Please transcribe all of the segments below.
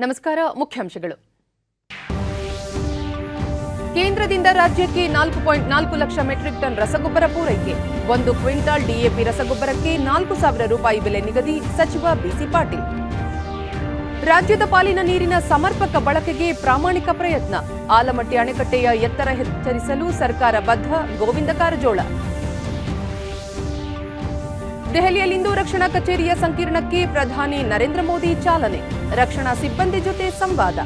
ನಮಸ್ಕಾರ. ಮುಖ್ಯಾಂಶಗಳು. ಕೇಂದ್ರದಿಂದ ರಾಜ್ಯಕ್ಕೆ 4.4 ಲಕ್ಷ ಮೆಟ್ರಿಕ್ ಟನ್ ರಸಗೊಬ್ಬರ ಪೂರೈಕೆ. 1 ಕ್ವಿಂಟಾಲ್ ಡಿಎಪಿ ರಸಗೊಬ್ಬರಕ್ಕೆ 4,000 ರೂಪಾಯಿ ಬೆಲೆ ನಿಗದಿ. ಸಚಿವ ಬಿಸಿ ಪಾಟೀಲ್. ರಾಜ್ಯದ ಪಾಲಿನ ನೀರಿನ ಸಮರ್ಪಕ ಬಳಕೆಗೆ ಪ್ರಾಮಾಣಿಕ ಪ್ರಯತ್ನ. ಆಲಮಟ್ಟಿ ಅಣೆಕಟ್ಟೆಯ ಎತ್ತರ ಹೆಚ್ಚರಿಸಲು ಸರ್ಕಾರ ಬದ್ಧ. ಗೋವಿಂದ ಕಾರಜೋಳ. ದೆಹಲಿಯಲ್ಲಿಂದು ರಕ್ಷಣಾ ಕಚೇರಿಯ ಸಂಕೀರ್ಣಕ್ಕೆ ಪ್ರಧಾನಿ ನರೇಂದ್ರ ಮೋದಿ ಚಾಲನೆ. ರಕ್ಷಣಾ ಸಿಬ್ಬಂದಿ ಜೊತೆ ಸಂವಾದ.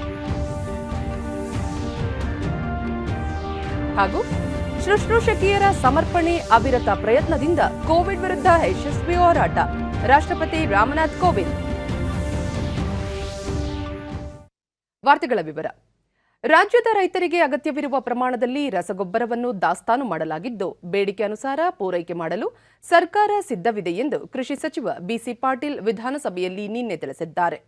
ಹಾಗೂ ಶುಶ್ರೂಷಕಿಯರ ಸಮರ್ಪಣೆ ಅವಿರತ ಪ್ರಯತ್ನದಿಂದ ಕೋವಿಡ್ ವಿರುದ್ಧ ಯಶಸ್ವಿ ಹೋರಾಟ. ರಾಷ್ಟ್ರಪತಿ ರಾಮನಾಥ್ ಕೋವಿಂದ್. ವಾರ್ತೆಗಳ ವಿವರ. ರಾಜ್ಯದ ರೈತರಿಗೆ ಅಗತ್ಯವಿರುವ ಪ್ರಮಾಣದಲ್ಲಿ ರಸಗೊಬ್ಬರವನ್ನು ದಾಸ್ತಾನು ಮಾಡಲಾಗಿದ್ದು, ಬೇಡಿಕೆ ಅನುಸಾರ ಪೂರೈಕೆ ಮಾಡಲು ಸರ್ಕಾರ ಸಿದ್ಧವಿದೆ ಎಂದು ಕೃಷಿ ಸಚಿವ ಬಿಸಿ ಪಾಟೀಲ್ ವಿಧಾನಸಭೆಯಲ್ಲಿ ನಿನ್ನೆ ತಿಳಿಸಿದ್ದಾರೆ.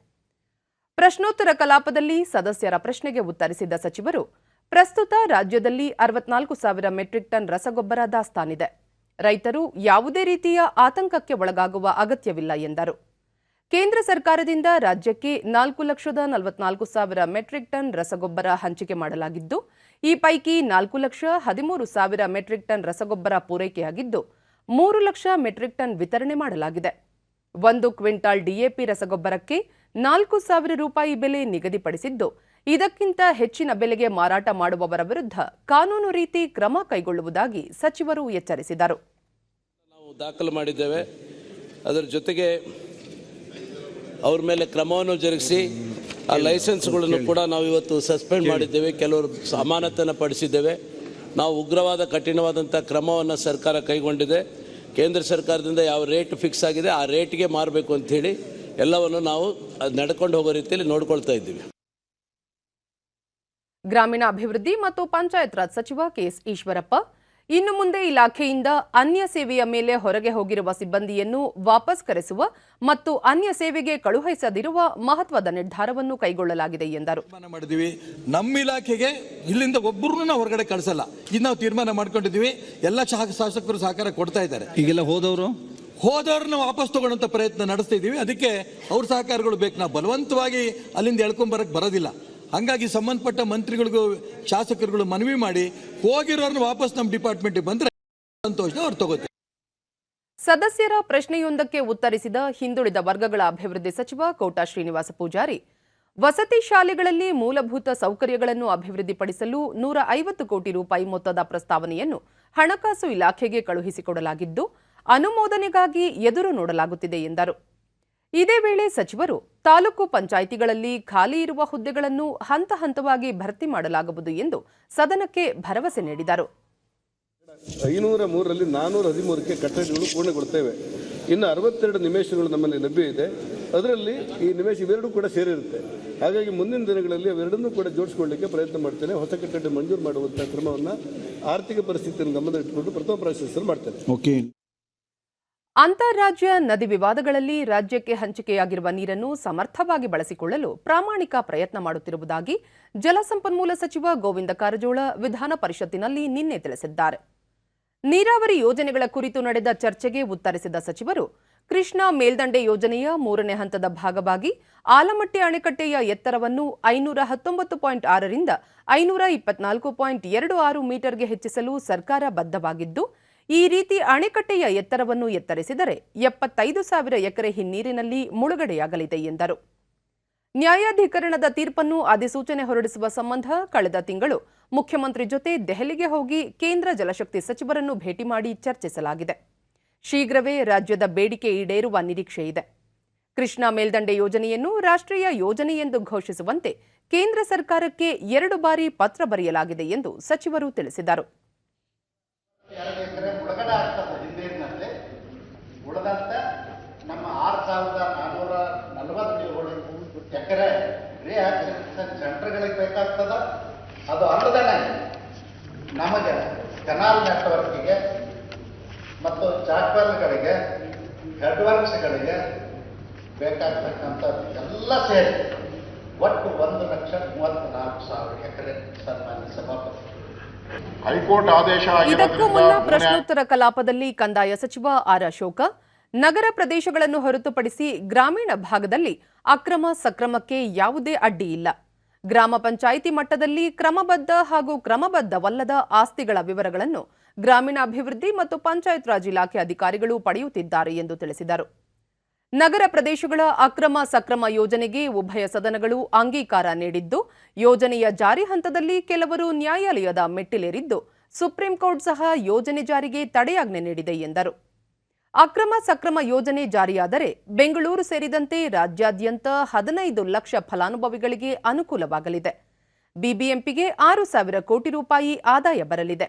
ಪ್ರಶ್ನೋತ್ತರ ಕಲಾಪದಲ್ಲಿ ಸದಸ್ಯರ ಪ್ರಶ್ನೆಗೆ ಉತ್ತರಿಸಿದ ಸಚಿವರು, ಪ್ರಸ್ತುತ ರಾಜ್ಯದಲ್ಲಿ 64,000 ಮೆಟ್ರಿಕ್ ಟನ್ ರಸಗೊಬ್ಬರ ದಾಸ್ತಾನಿದೆ. ರೈತರು ಯಾವುದೇ ರೀತಿಯ ಆತಂಕಕ್ಕೆ ಒಳಗಾಗುವ ಅಗತ್ಯವಿಲ್ಲ ಎಂದರು. ಕೇಂದ್ರ ಸರ್ಕಾರದಿಂದ ರಾಜ್ಯಕ್ಕೆ 4,44,000 ಮೆಟ್ರಿಕ್ ಟನ್ ರಸಗೊಬ್ಬರ ಹಂಚಿಕೆ ಮಾಡಲಾಗಿದ್ದು, ಈ ಪೈಕಿ 4,13,000 ಮೆಟ್ರಿಕ್ ಟನ್ ರಸಗೊಬ್ಬರ ಪೂರೈಕೆಯಾಗಿದ್ದು, 3 ಲಕ್ಷ ಮೆಟ್ರಿಕ್ ಟನ್ ವಿತರಣೆ ಮಾಡಲಾಗಿದೆ. 1 ಕ್ವಿಂಟಾಲ್ ಡಿಎಪಿ ರಸಗೊಬ್ಬರಕ್ಕೆ 4,000 ರೂಪಾಯಿ ಬೆಲೆ ನಿಗದಿಪಡಿಸಿದ್ದು, ಇದಕ್ಕಿಂತ ಹೆಚ್ಚಿನ ಬೆಲೆಗೆ ಮಾರಾಟ ಮಾಡುವವರ ವಿರುದ್ಧ ಕಾನೂನು ರೀತಿ ಕ್ರಮ ಕೈಗೊಳ್ಳುವುದಾಗಿ ಸಚಿವರು ಎಚ್ಚರಿಸಿದರು. ನಾವು ದಾಖಲು ಮಾಡಿದ್ದೇವೆ. ಅದರ ಜೊತೆಗೆ ಅವ್ರ ಮೇಲೆ ಕ್ರಮವನ್ನು ಜರುಗಿಸಿ ಆ ಲೈಸೆನ್ಸ್ಗಳನ್ನು ಕೂಡ ನಾವು ಇವತ್ತು ಸಸ್ಪೆಂಡ್ ಮಾಡಿದ್ದೇವೆ. ಕೆಲವರು ಅಮಾನತನ್ನು ಪಡಿಸಿದ್ದೇವೆ. ನಾವು ಉಗ್ರವಾದ ಕಠಿಣವಾದಂಥ ಕ್ರಮವನ್ನು ಸರ್ಕಾರ ಕೈಗೊಂಡಿದೆ. ಕೇಂದ್ರ ಸರ್ಕಾರದಿಂದ ಯಾವ ರೇಟ್ ಫಿಕ್ಸ್ ಆಗಿದೆ ಆ ರೇಟ್ಗೆ ಮಾರಬೇಕು ಅಂಥೇಳಿ ಎಲ್ಲವನ್ನು ನಾವು ನಡ್ಕೊಂಡು ಹೋಗೋ ರೀತಿಯಲ್ಲಿ ನೋಡ್ಕೊಳ್ತಾ ಇದ್ದೀವಿ. ಗ್ರಾಮೀಣಾಭಿವೃದ್ಧಿ ಮತ್ತು ಪಂಚಾಯತ್ ರಾಜ್ ಸಚಿವ ಕೆಎಸ್ ಈಶ್ವರಪ್ಪ, ಇನ್ನು ಮುಂದೆ ಇಲಾಖೆಯಿಂದ ಅನ್ಯ ಸೇವೆಯ ಮೇಲೆ ಹೊರಗೆ ಹೋಗಿರುವ ಸಿಬ್ಬಂದಿಯನ್ನು ವಾಪಸ್ ಕರೆಸುವ ಮತ್ತು ಅನ್ಯ ಸೇವೆಗೆ ಕಳುಹಿಸದಿರುವ ಮಹತ್ವದ ನಿರ್ಧಾರವನ್ನು ಕೈಗೊಳ್ಳಲಾಗಿದೆ ಎಂದರು. ನಮ್ಮ ಇಲಾಖೆಗೆ ಇಲ್ಲಿಂದ ಒಬ್ಬರನ್ನು ನಾವು ಹೊರಗಡೆ ಕಳಿಸಲ್ಲ. ಇದು ನಾವು ತೀರ್ಮಾನ ಮಾಡ್ಕೊಂಡಿದ್ದೀವಿ. ಎಲ್ಲ ಶಾಸಕರು ಸಹಕಾರ ಕೊಡ್ತಾ ಇದ್ದಾರೆ. ಈಗೆಲ್ಲ ಹೋದವ್ರನ್ನ ವಾಪಸ್ ತಗೊಳ್ಳೋಂಥ ಪ್ರಯತ್ನ ನಡೆಸ್ತಾ ಇದ್ದೀವಿ. ಅದಕ್ಕೆ ಅವ್ರ ಸಹಕಾರಗಳು ಬೇಕು. ನಾವು ಬಲವಂತವಾಗಿ ಅಲ್ಲಿಂದ ಎಳ್ಕೊಂಬರಕ್ಕೆ ಬರೋದಿಲ್ಲ. ಹಾಗಾಗಿ ಸಂಬಂಧಪಟ್ಟ ಮಂತ್ರಿಗಳಿಗೂ ಶಾಸಕರುಗಳು ಮನವಿ ಮಾಡಿ ಹೋಗಿರೋರ್ನ ವಾಪಸ್ ನಮ್ಮ ಡಿಪಾರ್ಟ್ಮೆಂಟ್ಗೆ ಬಂದ್ರೆ ಸಂತೋಷ ಅವ್ರು ತಗೋತೀವಿ. ಸದಸ್ಯರ ಪ್ರಶ್ನೆಯೊಂದಕ್ಕೆ ಉತ್ತರಿಸಿದ ಹಿಂದುಳಿದ ವರ್ಗಗಳ ಅಭಿವೃದ್ಧಿ ಸಚಿವ ಕೋಟಾ ಶ್ರೀನಿವಾಸ ಪೂಜಾರಿ, ವಸತಿ ಶಾಲೆಗಳಲ್ಲಿ ಮೂಲಭೂತ ಸೌಕರ್ಯಗಳನ್ನು ಅಭಿವೃದ್ಧಿಪಡಿಸಲು 150 ಕೋಟಿ ರೂಪಾಯಿ ಮೊತ್ತದ ಪ್ರಸ್ತಾವನೆಯನ್ನು ಹಣಕಾಸು ಇಲಾಖೆಗೆ ಕಳುಹಿಸಿಕೊಡಲಾಗಿದ್ದು, ಅನುಮೋದನೆಗಾಗಿ ಎದುರು ನೋಡಲಾಗುತ್ತಿದೆ ಎಂದರು. ಇದೇ ವೇಳೆ ಸಚಿವರು ತಾಲೂಕು ಪಂಚಾಯಿತಿಗಳಲ್ಲಿ ಖಾಲಿ ಇರುವ ಹುದ್ದೆಗಳನ್ನು ಹಂತ ಹಂತವಾಗಿ ಭರ್ತಿ ಮಾಡಲಾಗುವುದು ಎಂದು ಸದನಕ್ಕೆ ಭರವಸೆ ನೀಡಿದರು. 503ರಲ್ಲಿ 413ಕ್ಕೆ ಕಟ್ಟಡಗಳು ಪೂರ್ಣಗೊಳ್ಳುತ್ತವೆ. ಇನ್ನು 62 ನಿವೇಶನಗಳು ನಮ್ಮಲ್ಲಿ ಲಭ್ಯ ಇದೆ. ಅದರಲ್ಲಿ ಈ ನಿವೇಶ ಇವೆರಡೂ ಕೂಡ ಸೇರಿರುತ್ತೆ. ಹಾಗಾಗಿ ಮುಂದಿನ ದಿನಗಳಲ್ಲಿ ಅವೆರಡನ್ನೂ ಕೂಡ ಜೋಡಿಸಿಕೊಳ್ಳಲಿಕ್ಕೆ ಪ್ರಯತ್ನ ಮಾಡ್ತೇನೆ. ಹೊಸ ಕಟ್ಟಡ ಮಂಜೂರು ಮಾಡುವಂಥ ಕ್ರಮವನ್ನು ಆರ್ಥಿಕ ಪರಿಸ್ಥಿತಿಯನ್ನು ಗಮನದಲ್ಲಿಟ್ಟುಕೊಂಡು ಪ್ರಥಮ ಪ್ರಾಶಸ್ತ್ಯದಲ್ಲಿ ಮಾಡ್ತೇನೆ. ಅಂತಾರಾಜ್ಯ ನದಿ ವಿವಾದಗಳಲ್ಲಿ ರಾಜ್ಯಕ್ಕೆ ಹಂಚಿಕೆಯಾಗಿರುವ ನೀರನ್ನು ಸಮರ್ಥವಾಗಿ ಬಳಸಿಕೊಳ್ಳಲು ಪ್ರಾಮಾಣಿಕ ಪ್ರಯತ್ನ ಮಾಡುತ್ತಿರುವುದಾಗಿ ಜಲಸಂಪನ್ಮೂಲ ಸಚಿವ ಗೋವಿಂದ ಕಾರಜೋಳ ವಿಧಾನ ಪರಿಷತ್ತಿನಲ್ಲಿ ನಿನ್ನೆ ತಿಳಿಸಿದ್ದಾರೆ. ನೀರಾವರಿ ಯೋಜನೆಗಳ ಕುರಿತು ನಡೆದ ಚರ್ಚೆಗೆ ಉತ್ತರಿಸಿದ ಸಚಿವರು, ಕೃಷ್ಣಾ ಮೇಲ್ದಂಡೆ ಯೋಜನೆಯ 3ನೇ ಹಂತದ ಭಾಗವಾಗಿ ಆಲಮಟ್ಟಿ ಅಣೆಕಟ್ಟೆಯ ಎತ್ತರವನ್ನು 519.6 ರಿಂದ 524.26 ಮೀಟರ್ಗೆ ಹೆಚ್ಚಿಸಲು ಸರ್ಕಾರ ಬದ್ಧವಾಗಿದ್ದು, ಈ ರೀತಿ ಅಣೆಕಟ್ಟೆಯ ಎತ್ತರವನ್ನು ಎತ್ತರಿಸಿದರೆ 75,000 ಎಕರೆ ಹಿನ್ನೀರಿನಲ್ಲಿ ಮುಳುಗಡೆಯಾಗಲಿದೆ ಎಂದರು. ನ್ಯಾಯಾಧೀಕರಣದ ತೀರ್ಪನ್ನು ಅಧಿಸೂಚನೆ ಹೊರಡಿಸುವ ಸಂಬಂಧ ಕಳೆದ ತಿಂಗಳು ಮುಖ್ಯಮಂತ್ರಿ ಜೊತೆ ದೆಹಲಿಗೆ ಹೋಗಿ ಕೇಂದ್ರ ಜಲಶಕ್ತಿ ಸಚಿವರನ್ನು ಭೇಟಿ ಮಾಡಿ ಚರ್ಚಿಸಲಾಗಿದೆ. ಶೀಘ್ರವೇ ರಾಜ್ಯದ ಬೇಡಿಕೆ ಈಡೇರುವ ನಿರೀಕ್ಷೆ ಇದೆ. ಕೃಷ್ಣಾ ಮೇಲ್ದಂಡೆ ಯೋಜನೆಯನ್ನು ರಾಷ್ಟ್ರೀಯ ಯೋಜನೆ ಎಂದು ಘೋಷಿಸುವಂತೆ ಕೇಂದ್ರ ಸರ್ಕಾರಕ್ಕೆ 2 ಬಾರಿ ಪತ್ರ ಬರೆಯಲಾಗಿದೆ ಎಂದು ಸಚಿವರು ತಿಳಿಸಿದರು. ಮುಳುಗಡೆ ಆಗ್ತದೆ ಹಿಂದಿನಲ್ಲಿ ಉಳಿದಂತೆ ನಮ್ಮ 6,447 ಎಕರೆ ರಿಹ್ಯಾಬಿಲಿಟೇಷನ್ ಸೆಂಟರ್ಗಳಿಗೆ ಬೇಕಾಗ್ತದ. ಅದು ಅಲ್ಲದೇ ನಮಗೆ ಕೆನಾಲ್ ನೆಟ್ವರ್ಕಿಗೆ ಮತ್ತು ಚಾಕ್ವೆಲ್ಗಳಿಗೆ ಹೆಡ್ವರ್ಕ್ಸ್ಗಳಿಗೆ ಬೇಕಾಗ್ತಕ್ಕಂಥದ್ದು ಎಲ್ಲ ಸೇರಿ ಒಟ್ಟು 1,34,000 ಎಕರೆ. ಸನ್ಮಾನ್ಯ ಸಭಾಪತಿ, ಹೈಕೋರ್ಟ್ ಆದೇಶ. ಇದಕ್ಕೂ ಮುನ್ನ ಪ್ರಶ್ನೋತ್ತರ ಕಲಾಪದಲ್ಲಿ ಕಂದಾಯ ಸಚಿವ ಆರ್ ಅಶೋಕ, ನಗರ ಪ್ರದೇಶಗಳನ್ನು ಹೊರತುಪಡಿಸಿ ಗ್ರಾಮೀಣ ಭಾಗದಲ್ಲಿ ಅಕ್ರಮ ಸಕ್ರಮಕ್ಕೆ ಯಾವುದೇ ಅಡ್ಡಿ ಇಲ್ಲ. ಗ್ರಾಮ ಪಂಚಾಯಿತಿ ಮಟ್ಟದಲ್ಲಿ ಕ್ರಮಬದ್ಧ ಹಾಗೂ ಕ್ರಮಬದ್ಧವಲ್ಲದ ಆಸ್ತಿಗಳ ವಿವರಗಳನ್ನು ಗ್ರಾಮೀಣಾಭಿವೃದ್ಧಿ ಮತ್ತು ಪಂಚಾಯತ್ ರಾಜ್ ಇಲಾಖೆ ಅಧಿಕಾರಿಗಳು ಪಡೆಯುತ್ತಿದ್ದಾರೆ ಎಂದು ತಿಳಿಸಿದರು. ನಗರ ಪ್ರದೇಶಗಳ ಅಕ್ರಮ ಸಕ್ರಮ ಯೋಜನೆಗೆ ಉಭಯ ಸದನಗಳು ಅಂಗೀಕಾರ ನೀಡಿದ್ದು, ಯೋಜನೆಯ ಜಾರಿ ಹಂತದಲ್ಲಿ ಕೆಲವರು ನ್ಯಾಯಾಲಯದ ಮೆಟ್ಟಿಲೇರಿದ್ದು, ಸುಪ್ರೀಂ ಕೋರ್ಟ್ ಸಹ ಯೋಜನೆ ಜಾರಿಗೆ ತಡೆಯಾಜ್ಞೆ ನೀಡಿದೆ ಎಂದರು. ಅಕ್ರಮ ಸಕ್ರಮ ಯೋಜನೆ ಜಾರಿಯಾದರೆ ಬೆಂಗಳೂರು ಸೇರಿದಂತೆ ರಾಜ್ಯಾದ್ಯಂತ 15 ಲಕ್ಷ ಫಲಾನುಭವಿಗಳಿಗೆ ಅನುಕೂಲವಾಗಲಿದೆ. ಬಿಬಿಎಂಪಿಗೆ 6,000 ಕೋಟಿ ರೂಪಾಯಿ ಆದಾಯ ಬರಲಿದೆ.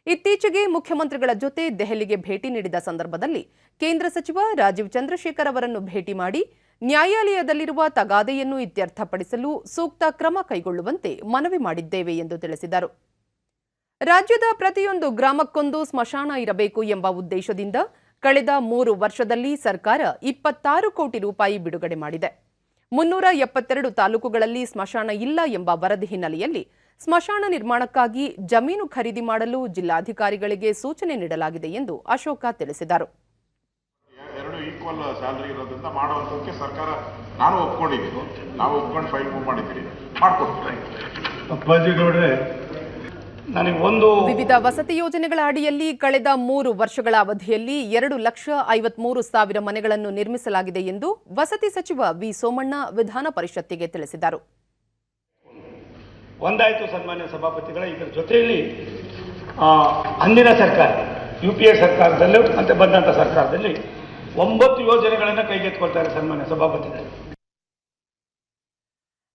ಇತ್ತೀಚೆಗೆ ಮುಖ್ಯಮಂತ್ರಿಗಳ ಜೊತೆ ದೆಹಲಿಗೆ ಭೇಟಿ ನೀಡಿದ ಸಂದರ್ಭದಲ್ಲಿ ಕೇಂದ್ರ ಸಚಿವ ರಾಜೀವ್ ಚಂದ್ರಶೇಖರ್ ಅವರನ್ನು ಭೇಟಿ ಮಾಡಿ ನ್ಯಾಯಾಲಯದಲ್ಲಿರುವ ತಗಾದೆಯನ್ನು ಇತ್ಯರ್ಥಪಡಿಸಲು ಸೂಕ್ತ ಕ್ರಮ ಕೈಗೊಳ್ಳುವಂತೆ ಮನವಿ ಮಾಡಿದ್ದೇವೆ ಎಂದು ತಿಳಿಸಿದರು. ರಾಜ್ಯದ ಪ್ರತಿಯೊಂದು ಗ್ರಾಮಕ್ಕೊಂದು ಸ್ಮಶಾನ ಇರಬೇಕು ಎಂಬ ಉದ್ದೇಶದಿಂದ ಕಳೆದ 3 ವರ್ಷದಲ್ಲಿ ಸರ್ಕಾರ 26 ಕೋಟಿ ರೂಪಾಯಿ ಬಿಡುಗಡೆ ಮಾಡಿದೆ. 372 ತಾಲೂಕುಗಳಲ್ಲಿ ಸ್ಮಶಾನ ಇಲ್ಲ ಎಂಬ ವರದಿ ಹಿನ್ನೆಲೆಯಲ್ಲಿ ಸ್ಮಶಾನ ನಿರ್ಮಾಣಕ್ಕಾಗಿ ಜಮೀನು ಖರೀದಿ ಮಾಡಲು ಜಿಲ್ಲಾಧಿಕಾರಿಗಳಿಗೆ ಸೂಚನೆ ನೀಡಲಾಗಿದೆ ಎಂದು ಅಶೋಕ ತಿಳಿಸಿದರು. ಎರಡು ಈಕ್ವಲ್ ಸ್ಯಾಲರಿ ಇರೋದ್ರಿಂದ ಮಾಡುವಂಥಕ್ಕೆ ಸರ್ಕಾರ ನಾನು ಒಪ್ಕೊಂಡಿದ್ದೀನಿ, ನಾವು ಒಪ್ಕೊಂಡು ಫೈಲ್ ಮೂವ್ ಮಾಡಿದ್ದೀರಿ, ಮಾಡ್ಕೊಡ್ತೀವಿ. ಅಪ್ಪಾಜಿಗೌಡ್ರೆ, ವಿವಿಧ ವಸತಿ ಯೋಜನೆಗಳ ಅಡಿಯಲ್ಲಿ ಕಳೆದ 3 ವರ್ಷಗಳ ಅವಧಿಯಲ್ಲಿ 2,53,000 ಮನೆಗಳನ್ನು ನಿರ್ಮಿಸಲಾಗಿದೆ ಎಂದು ವಸತಿ ಸಚಿವ ವಿ ಸೋಮಣ್ಣ ವಿಧಾನ ಪರಿಷತ್ತಿಗೆ ತಿಳಿಸಿದರು. ಒಂದಾಯಿತು ಸನ್ಮಾನ್ಯ ಸಭಾಪತಿಗಳ, ಇದರ ಜೊತೆಯಲ್ಲಿ ಅಂದಿನ ಸರ್ಕಾರ UPA ಸರ್ಕಾರದಲ್ಲೂ ಮತ್ತೆ ಬಂದಂಥ ಸರ್ಕಾರದಲ್ಲಿ 9 ಯೋಜನೆಗಳನ್ನು ಕೈಗೆತ್ತಿಕೊಳ್ತಾರೆ ಸನ್ಮಾನ್ಯ ಸಭಾಪತಿಗಳು.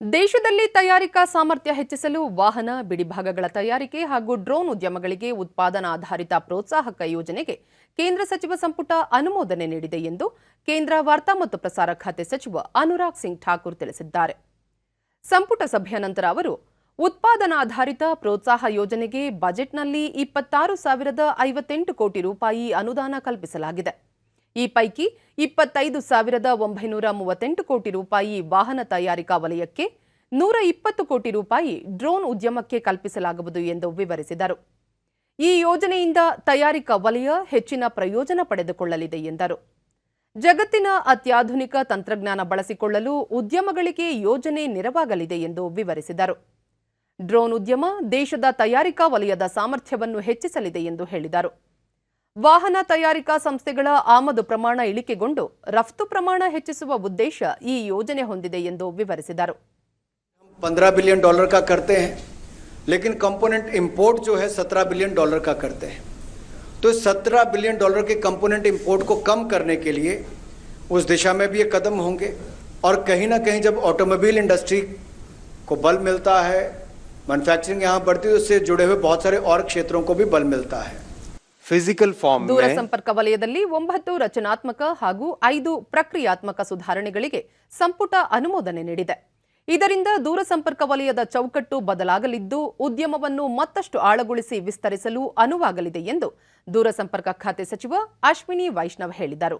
ದೇಶದಲ್ಲಿ ತಯಾರಿಕಾ ಸಾಮರ್ಥ್ಯ ಹೆಚ್ಚಿಸಲು ವಾಹನ, ಬಿಡಿಭಾಗಗಳ ತಯಾರಿಕೆ ಹಾಗೂ ಡ್ರೋನ್ ಉದ್ಯಮಗಳಿಗೆ ಉತ್ಪಾದನಾಧಾರಿತ ಪ್ರೋತ್ಸಾಹಕ ಯೋಜನೆಗೆ ಕೇಂದ್ರ ಸಚಿವ ಸಂಪುಟ ಅನುಮೋದನೆ ನೀಡಿದೆ ಎಂದು ಕೇಂದ್ರ ವಾರ್ತಾ ಮತ್ತು ಪ್ರಸಾರ ಖಾತೆ ಸಚಿವ ಅನುರಾಗ್ ಸಿಂಗ್ ಠಾಕೂರ್ ತಿಳಿಸಿದ್ದಾರೆ. ಸಂಪುಟ ಸಭೆಯ ನಂತರ ಅವರು ಉತ್ಪಾದನಾಧಾರಿತ ಪ್ರೋತ್ಸಾಹ ಯೋಜನೆಗೆ ಬಜೆಟ್ನಲ್ಲಿ 26,058 ಕೋಟಿ ರೂಪಾಯಿ ಅನುದಾನ ಕಲ್ಪಿಸಲಾಗಿದೆ. ಈ ಪೈಕಿ 25,938 ಕೋಟಿ ರೂಪಾಯಿ ವಾಹನ ತಯಾರಿಕಾ ವಲಯಕ್ಕೆ, 120 ಕೋಟಿ ರೂಪಾಯಿ ಡ್ರೋನ್ ಉದ್ಯಮಕ್ಕೆ ಕಲ್ಪಿಸಲಾಗುವುದು ಎಂದು ವಿವರಿಸಿದರು. ಈ ಯೋಜನೆಯಿಂದ ತಯಾರಿಕಾ ವಲಯ ಹೆಚ್ಚಿನ ಪ್ರಯೋಜನ ಪಡೆದುಕೊಳ್ಳಲಿದೆ ಎಂದರು. ಜಗತ್ತಿನ ಅತ್ಯಾಧುನಿಕ ತಂತ್ರಜ್ಞಾನ ಬಳಸಿಕೊಳ್ಳಲು ಉದ್ಯಮಗಳಿಗೆ ಯೋಜನೆ ನೆರವಾಗಲಿದೆ ಎಂದು ವಿವರಿಸಿದರು. ಡ್ರೋನ್ ಉದ್ಯಮ ದೇಶದ ತಯಾರಿಕಾ ವಲಯದ ಸಾಮರ್ಥ್ಯವನ್ನು ಹೆಚ್ಚಿಸಲಿದೆ ಎಂದು ಹೇಳಿದರು. ವಾಹನ ತಯಾರಿಕಾ ಸಂಸ್ಥೆಗಳ ಆಮದು ಪ್ರಮಾಣ ಇಳಿಕೆಗೊಂಡು ರಫ್ತು ಪ್ರಮಾಣ ಹೆಚ್ಚಿಸುವ ಉದ್ದೇಶ ಈ ಯೋಜನೆ ಹೊಂದಿದೆ ಎಂದು ವಿವರಿಸಿದರು. $15 बिलियन का करते हैं, लेकिन कंपोनेंट इंपोर्ट जो है $17 बिलियन का करते हैं. तो $17 बिलियन के कंपोनेंट इंपोर्ट को कम करने के लिए उस दिशा में भी ये कदम होंगे. और कहीं ना कहीं जब ऑटोमोबाइल इंडस्ट्री को बल मिलता है, मैन्युफैक्चरिंग यहाँ बढ़ती है, उससे जुड़े हुए बहुत सारे और क्षेत्रों को भी बल मिलता है. ಫಿಸಿಕಲ್ ಫಾರ್ಮ್ ದೂರಸಂಪರ್ಕ ವಲಯದಲ್ಲಿ 9 ರಚನಾತ್ಮಕ ಹಾಗೂ 5 ಪ್ರಕ್ರಿಯಾತ್ಮಕ ಸುಧಾರಣೆಗಳಿಗೆ ಸಂಪುಟ ಅನುಮೋದನೆ ನೀಡಿದೆ. ಇದರಿಂದ ದೂರಸಂಪರ್ಕ ವಲಯದ ಚೌಕಟ್ಟು ಬದಲಾಗಲಿದ್ದು, ಉದ್ಯಮವನ್ನು ಮತ್ತಷ್ಟು ಆಳಗೊಳಿಸಿ ವಿಸ್ತರಿಸಲು ಅನುವಾಗಲಿದೆ ಎಂದು ದೂರಸಂಪರ್ಕ ಖಾತೆ ಸಚಿವ ಅಶ್ವಿನಿ ವೈಷ್ಣವ್ ಹೇಳಿದರು.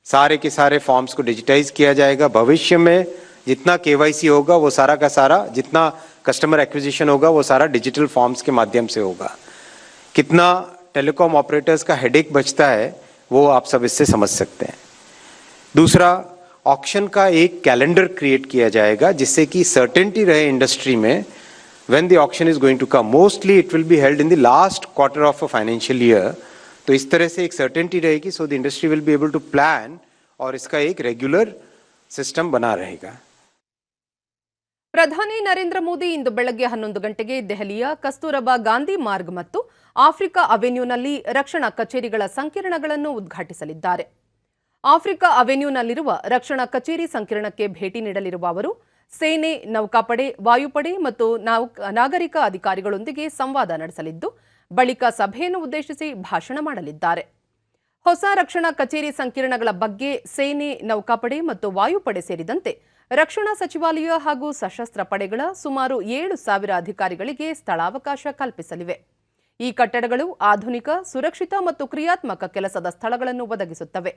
सारे के सारे फॉर्म्स को डिजिटाइज किया जाएगा. भविष्य में जितना KYC होगा वो सारा का सारा, जितना कस्टमर एक्विजिशन होगा वो सारा डिजिटल फॉर्म्स के माध्यम से होगा. कितना टेलीकॉम ऑपरेटर्स का हेडेक बचता है वो आप सब इससे समझ सकते हैं. दूसरा, ऑक्शन का एक कैलेंडर क्रिएट किया जाएगा जिससे कि सर्टेनिटी रहे इंडस्ट्री में when the auction is going to come. Mostly it will be held in the last quarter of a financial year. तो इस तरह से एक सर्टेनिटी रहेगी, so the industry will be able to plan और इसका एक रेगुलर सिस्टम बना रहेगा. ಪ್ರಧಾನಿ ನರೇಂದ್ರ ಮೋದಿ ಇಂದು ಬೆಳಗ್ಗೆ 11 ಗಂಟೆಗೆ ದೆಹಲಿಯ ಕಸ್ತೂರಬಾ ಗಾಂಧಿ ಮಾರ್ಗ್ ಮತ್ತು ಆಫ್ರಿಕಾ ಅವೆನ್ಯೂನಲ್ಲಿ ರಕ್ಷಣಾ ಕಚೇರಿಗಳ ಸಂಕೀರ್ಣಗಳನ್ನು ಉದ್ಘಾಟಿಸಲಿದ್ದಾರೆ. ಆಫ್ರಿಕಾ ಅವೆನ್ಯೂನಲ್ಲಿರುವ ರಕ್ಷಣಾ ಕಚೇರಿ ಸಂಕೀರ್ಣಕ್ಕೆ ಭೇಟಿ ನೀಡಲಿರುವ ಅವರು ಸೇನೆ, ನೌಕಾಪಡೆ, ವಾಯುಪಡೆ ಮತ್ತು ನಾಗರಿಕ ಅಧಿಕಾರಿಗಳೊಂದಿಗೆ ಸಂವಾದ ನಡೆಸಲಿದ್ದು, ಬಳಿಕ ಸಭೆಯನ್ನು ಉದ್ದೇಶಿಸಿ ಭಾಷಣ ಮಾಡಲಿದ್ದಾರೆ. ಹೊಸ ರಕ್ಷಣಾ ಕಚೇರಿ ಸಂಕೀರ್ಣಗಳ ಬಗ್ಗೆ ಸೇನೆ, ನೌಕಾಪಡೆ ಮತ್ತು ವಾಯುಪಡೆ ಸೇರಿದಂತೆ ರಕ್ಷಣಾ ಸಚಿವಾಲಯ ಹಾಗೂ ಸಶಸ್ತ್ರ ಪಡೆಗಳ ಸುಮಾರು 7,000 ಅಧಿಕಾರಿಗಳಿಗೆ ಸ್ಥಳಾವಕಾಶ ಕಲ್ಪಿಸಲಿವೆ. ಈ ಕಟ್ಟಡಗಳು ಆಧುನಿಕ, ಸುರಕ್ಷಿತ ಮತ್ತು ಕ್ರಿಯಾತ್ಮಕ ಕೆಲಸದ ಸ್ಥಳಗಳನ್ನು ಒದಗಿಸುತ್ತವೆ.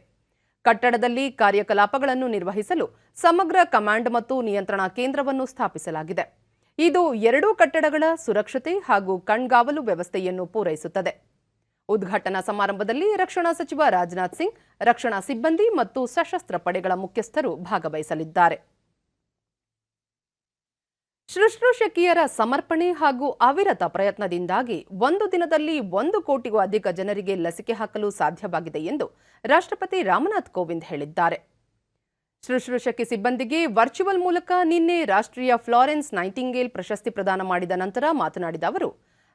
ಕಟ್ಟಡದಲ್ಲಿ ಕಾರ್ಯಕಲಾಪಗಳನ್ನು ನಿರ್ವಹಿಸಲು ಸಮಗ್ರ ಕಮಾಂಡ್ ಮತ್ತು ನಿಯಂತ್ರಣಾ ಕೇಂದ್ರವನ್ನು ಸ್ಥಾಪಿಸಲಾಗಿದೆ. ಇದು 2 ಕಟ್ಟಡಗಳ ಸುರಕ್ಷತೆ ಹಾಗೂ ಕಣ್ಗಾವಲು ವ್ಯವಸ್ಥೆಯನ್ನು ಪೂರೈಸುತ್ತದೆ. ಉದ್ಘಾಟನಾ ಸಮಾರಂಭದಲ್ಲಿ ರಕ್ಷಣಾ ಸಚಿವ ರಾಜನಾಥ್ ಸಿಂಗ್, ರಕ್ಷಣಾ ಸಿಬ್ಬಂದಿ ಮತ್ತು ಸಶಸ್ತ್ರ ಪಡೆಗಳ ಮುಖ್ಯಸ್ಥರು ಭಾಗವಹಿಸಲಿದ್ದಾರೆ. ಶುಶ್ರೂಷಕಿಯರ ಸಮರ್ಪಣೆ ಹಾಗೂ ಅವಿರತ ಪ್ರಯತ್ನದಿಂದಾಗಿ ಒಂದು ದಿನದಲ್ಲಿ 1 ಕೋಟಿಗೂ ಅಧಿಕ ಜನರಿಗೆ ಲಸಿಕೆ ಹಾಕಲು ಸಾಧ್ಯವಾಗಿದೆ ಎಂದು ರಾಷ್ಟ್ರಪತಿ ರಾಮನಾಥ್ ಕೋವಿಂದ್ ಹೇಳಿದ್ದಾರೆ. ಶುಶ್ರೂಷಕಿ ಸಿಬ್ಬಂದಿಗೆ ವರ್ಚುವಲ್ ಮೂಲಕ ನಿನ್ನೆ ರಾಷ್ಟ್ರೀಯ ಫ್ಲಾರೆನ್ಸ್ ನೈಟಿಂಗೇಲ್ ಪ್ರಶಸ್ತಿ ಪ್ರದಾನ ಮಾಡಿದ ನಂತರ ಮಾತನಾಡಿದ ಅವರು,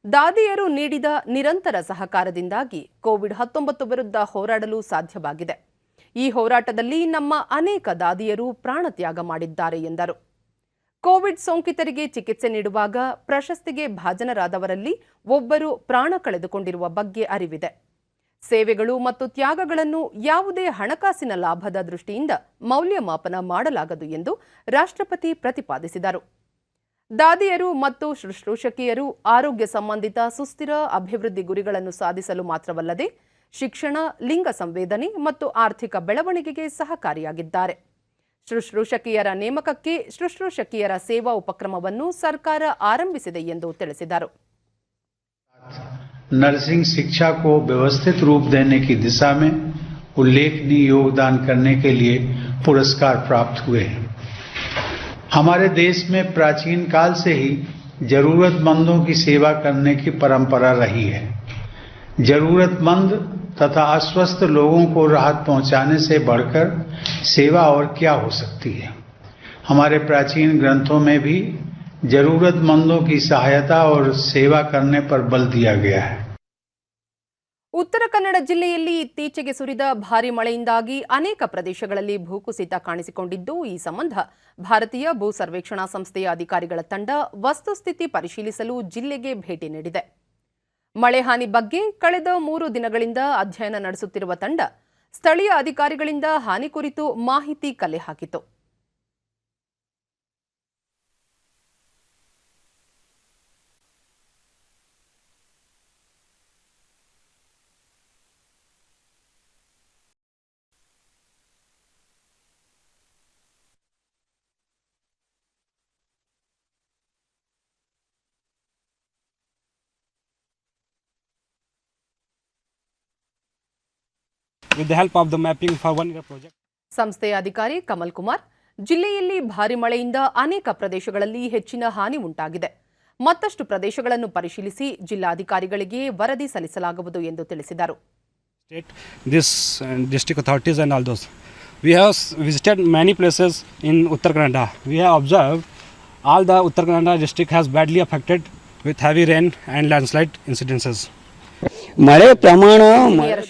ದಾದಿಯರು ನೀಡಿದ ನಿರಂತರ ಸಹಕಾರದಿಂದಾಗಿ ಕೋವಿಡ್-19 ವಿರುದ್ಧ ಹೋರಾಡಲು ಸಾಧ್ಯವಾಗಿದೆ. ಈ ಹೋರಾಟದಲ್ಲಿ ನಮ್ಮ ಅನೇಕ ದಾದಿಯರು ಪ್ರಾಣತ್ಯಾಗ ಮಾಡಿದ್ದಾರೆ ಎಂದರು. ಕೋವಿಡ್ ಸೋಂಕಿತರಿಗೆ ಚಿಕಿತ್ಸೆ ನೀಡುವಾಗ ಪ್ರಶಸ್ತಿಗೆ ಭಾಜನರಾದವರಲ್ಲಿ ಒಬ್ಬರು ಪ್ರಾಣ ಕಳೆದುಕೊಂಡಿರುವ ಬಗ್ಗೆ ಅರಿವಿದೆ. ಸೇವೆಗಳು ಮತ್ತು ತ್ಯಾಗಗಳನ್ನು ಯಾವುದೇ ಹಣಕಾಸಿನ ಲಾಭದ ದೃಷ್ಟಿಯಿಂದ ಮೌಲ್ಯಮಾಪನ ಮಾಡಲಾಗದು ಎಂದು ರಾಷ್ಟ್ರಪತಿ ಪ್ರತಿಪಾದಿಸಿದರು. ದಾದಿಯರು ಮತ್ತು ಶುಶ್ರೂಷಕಿಯರು ಆರೋಗ್ಯ ಸಂಬಂಧಿತ ಸುಸ್ಥಿರ ಅಭಿವೃದ್ಧಿ ಗುರಿಗಳನ್ನು ಸಾಧಿಸಲು ಮಾತ್ರವಲ್ಲದೆ ಶಿಕ್ಷಣ, ಲಿಂಗ ಸಂವೇದನೆ ಮತ್ತು ಆರ್ಥಿಕ ಬೆಳವಣಿಗೆಗೆ ಸಹಕಾರಿಯಾಗಿದ್ದಾರೆ. ಶುಶ್ರೂಷಕಿಯರ ನೇಮಕಕ್ಕೆ ಶುಶ್ರೂಷಕಿಯರ ಸೇವಾ ಉಪಕ್ರಮವನ್ನು ಸರ್ಕಾರ ಆರಂಭಿಸಿದೆ ಎಂದು ತಿಳಿಸಿದರು. नर्सिंग शिक्षा को व्यवस्थित रूप देने की दिशा में उल्लेखनीय योगदान करने के लिए पुरस्कार प्राप्त हुए हैं. हमारे देश में प्राचीन काल से ही जरूरतमंदों की सेवा करने की परंपरा रही है. जरूरतमंद तथा अस्वस्थ लोगों को राहत पहुंचाने से बढ़कर सेवा और क्या हो सकती है. हमारे प्राचीन ग्रंथों में भी जरूरतमंदों की सहायता और सेवा करने पर बल दिया गया है. ಉತ್ತರ ಕನ್ನಡ ಜಿಲ್ಲೆಯಲ್ಲಿ ಇತ್ತೀಚೆಗೆ ಸುರಿದ ಭಾರೀ ಮಳೆಯಿಂದಾಗಿ ಅನೇಕ ಪ್ರದೇಶಗಳಲ್ಲಿ ಭೂಕುಸಿತ ಕಾಣಿಸಿಕೊಂಡಿದ್ದು, ಈ ಸಂಬಂಧ ಭಾರತೀಯ ಭೂ ಸರ್ವೇಕ್ಷಣಾ ಸಂಸ್ಥೆಯ ಅಧಿಕಾರಿಗಳ ತಂಡ ವಸ್ತುಸ್ಥಿತಿ ಪರಿಶೀಲಿಸಲು ಜಿಲ್ಲೆಗೆ ಭೇಟಿ ನೀಡಿದೆ. ಮಳೆ ಹಾನಿ ಬಗ್ಗೆ ಕಳೆದ 3 ದಿನಗಳಿಂದ ಅಧ್ಯಯನ ನಡೆಸುತ್ತಿರುವ ತಂಡ ಸ್ಥಳೀಯ ಅಧಿಕಾರಿಗಳಿಂದ ಹಾನಿ ಕುರಿತು ಮಾಹಿತಿ ಕಲೆ ಹಾಕಿತು. with the help of the mapping for 1 year project. ಸಂಸ್ಥೆಯ ಅಧಿಕಾರಿ ಕಮಲ್ ಕುಮಾರ್, ಜಿಲ್ಲೆಯಲ್ಲಿ ಭಾರಿ ಮಳೆಯಿಂದ ಅನೇಕ ಪ್ರದೇಶಗಳಲ್ಲಿ ಹೆಚ್ಚಿನ ಹಾನಿ ಉಂಟಾಗಿದೆ. ಮತ್ತಷ್ಟು ಪ್ರದೇಶಗಳನ್ನು ಪರಿಶೀಲಿಸಿ ಜಿಲ್ಲಾಧಿಕಾರಿಗಳಿಗೆ ವರದಿ ಸಲ್ಲಿಸಲಾಗುವುದು ಎಂದು ತಿಳಿಸಿದರು. This district authorities and all those. We have visited many places in Uttar Kannada. We have observed all the Uttar Kannada district has badly affected with heavy rain and landslide incidences. ಮಳೆ ಪ್ರಮಾಣ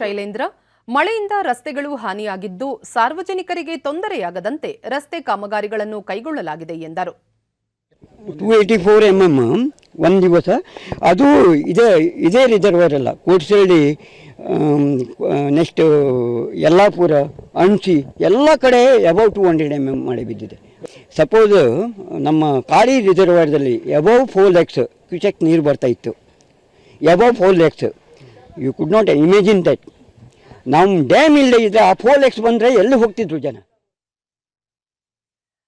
ಶೈಲೇಂದ್ರ, ಮಳೆಯಿಂದ ರಸ್ತೆಗಳು ಹಾನಿಯಾಗಿದ್ದು ಸಾರ್ವಜನಿಕರಿಗೆ ತೊಂದರೆಯಾಗದಂತೆ ರಸ್ತೆ ಕಾಮಗಾರಿಗಳನ್ನು ಕೈಗೊಳ್ಳಲಾಗಿದೆ ಎಂದರು. 284 mm ಒಂದು ದಿವಸ ಅದು ಇದೇ ರಿಸರ್ವರ್ ಅಲ್ಲ, ಕೋಟಸಳ್ಳಿ, ನೆಕ್ಸ್ಟ್ ಯಲ್ಲಾಪುರ, ಅಣಸಿ ಎಲ್ಲ ಕಡೆ ಅಬೌವ್ 200 mm ಮಳೆ ಬಿದ್ದಿದೆ. ಸಪೋಸ್ ನಮ್ಮ ಕಾಳಿ ರಿಸರ್ವರ್ದಲ್ಲಿ ಅಬೌವ್ 4 lakhs ಕ್ಯೂಸೆಕ್ ನೀರು ಬರ್ತಾ ಇತ್ತು. Above 4 lakhs, you could not imagine that. ನಾವು ಡ್ಯಾಮ್ ಇಲ್ಲದೆ ಇದ್ರೆ ಆ 4 lakhs ಬಂದರೆ ಎಲ್ಲಿ ಹೋಗ್ತಿದ್ರು ಜನ.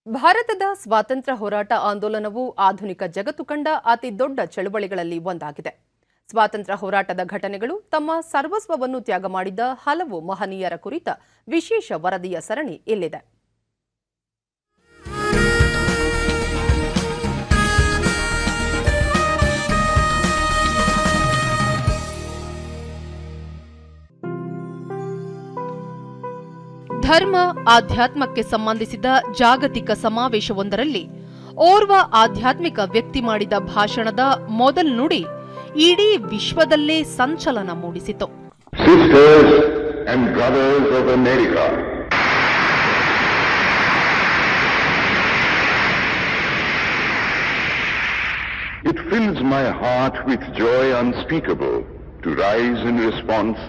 ಭಾರತದ ಸ್ವಾತಂತ್ರ್ಯ ಹೋರಾಟ ಆಂದೋಲನವು ಆಧುನಿಕ ಜಗತ್ತು ಕಂಡ ಅತಿ ದೊಡ್ಡ ಚಳುವಳಿಗಳಲ್ಲಿ ಒಂದಾಗಿದೆ. ಸ್ವಾತಂತ್ರ್ಯ ಹೋರಾಟದ ಘಟನೆಗಳು, ತಮ್ಮ ಸರ್ವಸ್ವವನ್ನು ತ್ಯಾಗ ಮಾಡಿದ ಹಲವು ಮಹನೀಯರ ಕುರಿತ ವಿಶೇಷ ವರದಿಯ ಸರಣಿ ಇಲ್ಲಿದೆ. ಧರ್ಮ, ಆಧ್ಯಾತ್ಮಕ್ಕೆ ಸಂಬಂಧಿಸಿದ ಜಾಗತಿಕ ಸಮಾವೇಶವೊಂದರಲ್ಲಿ ಓರ್ವ ಆಧ್ಯಾತ್ಮಿಕ ವ್ಯಕ್ತಿ ಮಾಡಿದ ಭಾಷಣದ ಮೊದಲ ನುಡಿ ಇಡೀ ವಿಶ್ವದಲ್ಲೇ ಸಂಚಲನ ಮೂಡಿಸಿತು. Sisters and brothers of America, it fills my heart with joy unspeakable to rise in response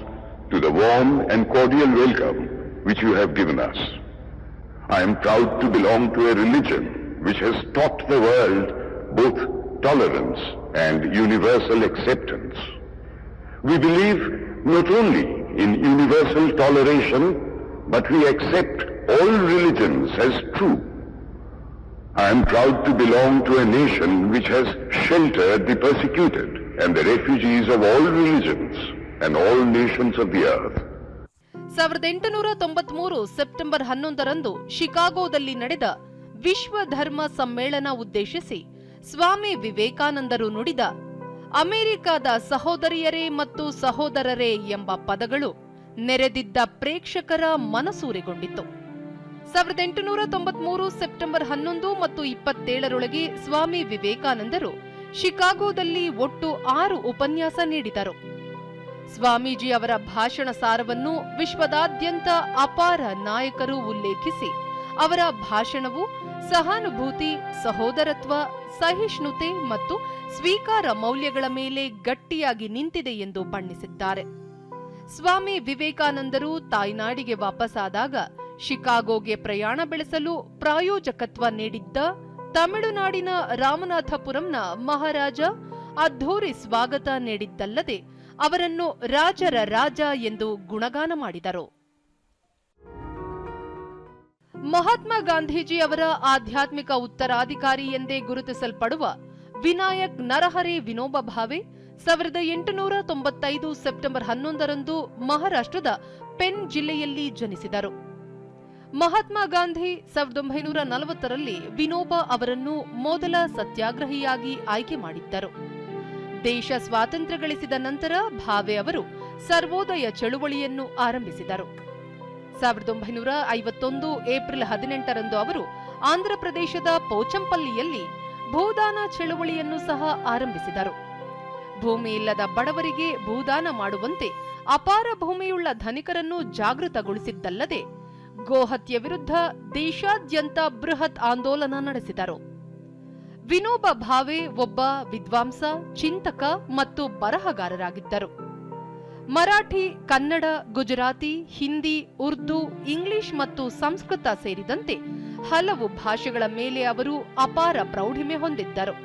to the warm and cordial welcome which you have given us. I am proud to belong to a religion which has taught the world both tolerance and universal acceptance. We believe not only in universal toleration, but we accept all religions as true. I am proud to belong to a nation which has sheltered the persecuted and the refugees of all religions and all nations of the earth. 1893 September 11ರಂದು ಶಿಕಾಗೋದಲ್ಲಿ ನಡೆದ ವಿಶ್ವ ಧರ್ಮ ಸಮ್ಮೇಳನ ಉದ್ದೇಶಿಸಿ ಸ್ವಾಮಿ ವಿವೇಕಾನಂದರು ನುಡಿದ ಅಮೆರಿಕದ ಸಹೋದರಿಯರೇ ಮತ್ತು ಸಹೋದರರೇ ಎಂಬ ಪದಗಳು ನೆರೆದಿದ್ದ ಪ್ರೇಕ್ಷಕರ ಮನಸೂರೆಗೊಂಡಿತು. 1893 ಸೆಪ್ಟೆಂಬರ್ 11 ಮತ್ತು 27ರೊಳಗೆ ಸ್ವಾಮಿ ವಿವೇಕಾನಂದರು ಶಿಕಾಗೋದಲ್ಲಿ ಒಟ್ಟು 6 ಉಪನ್ಯಾಸ ನೀಡಿದರು. ಸ್ವಾಮೀಜಿ ಅವರ ಭಾಷಣ ಸಾರವನ್ನು ವಿಶ್ವದಾದ್ಯಂತ ಅಪಾರ ನಾಯಕರು ಉಲ್ಲೇಖಿಸಿ ಅವರ ಭಾಷಣವು ಸಹಾನುಭೂತಿ, ಸಹೋದರತ್ವ, ಸಹಿಷ್ಣುತೆ ಮತ್ತು ಸ್ವೀಕಾರ ಮೌಲ್ಯಗಳ ಮೇಲೆ ಗಟ್ಟಿಯಾಗಿ ನಿಂತಿದೆ ಎಂದು ಬಣ್ಣಿಸಿದ್ದಾರೆ. ಸ್ವಾಮಿ ವಿವೇಕಾನಂದರು ತಾಯ್ನಾಡಿಗೆ ವಾಪಸ್ಸಾದಾಗ ಶಿಕಾಗೋಗೆ ಪ್ರಯಾಣ ಬೆಳೆಸಲು ಪ್ರಾಯೋಜಕತ್ವ ನೀಡಿದ್ದ ತಮಿಳುನಾಡಿನ ರಾಮನಾಥಪುರಂನ ಮಹಾರಾಜ ಅದ್ಧೂರಿ ಸ್ವಾಗತ ನೀಡಿದ್ದಲ್ಲದೆ ಅವರನ್ನು ರಾಜರ ರಾಜ ಎಂದು ಗುಣಗಾನ ಮಾಡಿದರು. ಮಹಾತ್ಮ ಗಾಂಧೀಜಿ ಅವರ ಆಧ್ಯಾತ್ಮಿಕ ಉತ್ತರಾಧಿಕಾರಿ ಎಂದೇ ಗುರುತಿಸಲ್ಪಡುವ ವಿನಾಯಕ್ ನರಹರಿ ವಿನೋಬ ಭಾವೆ 1895 ಸೆಪ್ಟೆಂಬರ್ 11ರಂದು ಮಹಾರಾಷ್ಟ್ರದ ಪೆನ್ ಜಿಲ್ಲೆಯಲ್ಲಿ ಜನಿಸಿದರು. ಮಹಾತ್ಮ ಗಾಂಧಿ 1940ರಲ್ಲಿ ವಿನೋಬ ಅವರನ್ನು ಮೊದಲ ಸತ್ಯಾಗ್ರಹಿಯಾಗಿ ಆಯ್ಕೆ ಮಾಡಿದ್ದರು. ದೇಶ ಸ್ವಾತಂತ್ರ್ಯ ಗಳಿಸಿದ ನಂತರ ಭಾವೆ ಅವರು ಸರ್ವೋದಯ ಚಳುವಳಿಯನ್ನು ಆರಂಭಿಸಿದರು. 1951 ಏಪ್ರಿಲ್ 18ರಂದು ಅವರು ಆಂಧ್ರಪ್ರದೇಶದ ಪೋಚಂಪಲ್ಲಿಯಲ್ಲಿ ಭೂದಾನ ಚಳುವಳಿಯನ್ನು ಸಹ ಆರಂಭಿಸಿದರು. ಭೂಮಿ ಇಲ್ಲದ ಬಡವರಿಗೆ ಭೂದಾನ ಮಾಡುವಂತೆ ಅಪಾರ ಭೂಮಿಯುಳ್ಳ ಧನಿಕರನ್ನು ಜಾಗೃತಗೊಳಿಸಿದ್ದಲ್ಲದೆ ಗೋಹತ್ಯೆ ವಿರುದ್ಧ ದೇಶಾದ್ಯಂತ ಬೃಹತ್ ಆಂದೋಲನ ನಡೆಸಿದರು. ವಿನೋಬ ಭಾವೆ ಒಬ್ಬ ವಿದ್ವಾಂಸ, ಚಿಂತಕ ಮತ್ತು ಬರಹಗಾರರಾಗಿದ್ದರು. ಮರಾಠಿ, ಕನ್ನಡ, ಗುಜರಾತಿ, ಹಿಂದಿ, ಉರ್ದು, ಇಂಗ್ಲಿಷ್ ಮತ್ತು ಸಂಸ್ಕೃತ ಸೇರಿದಂತೆ ಹಲವು ಭಾಷೆಗಳ ಮೇಲೆ ಅವರು ಅಪಾರ ಪ್ರೌಢಿಮೆ ಹೊಂದಿದ್ದರು.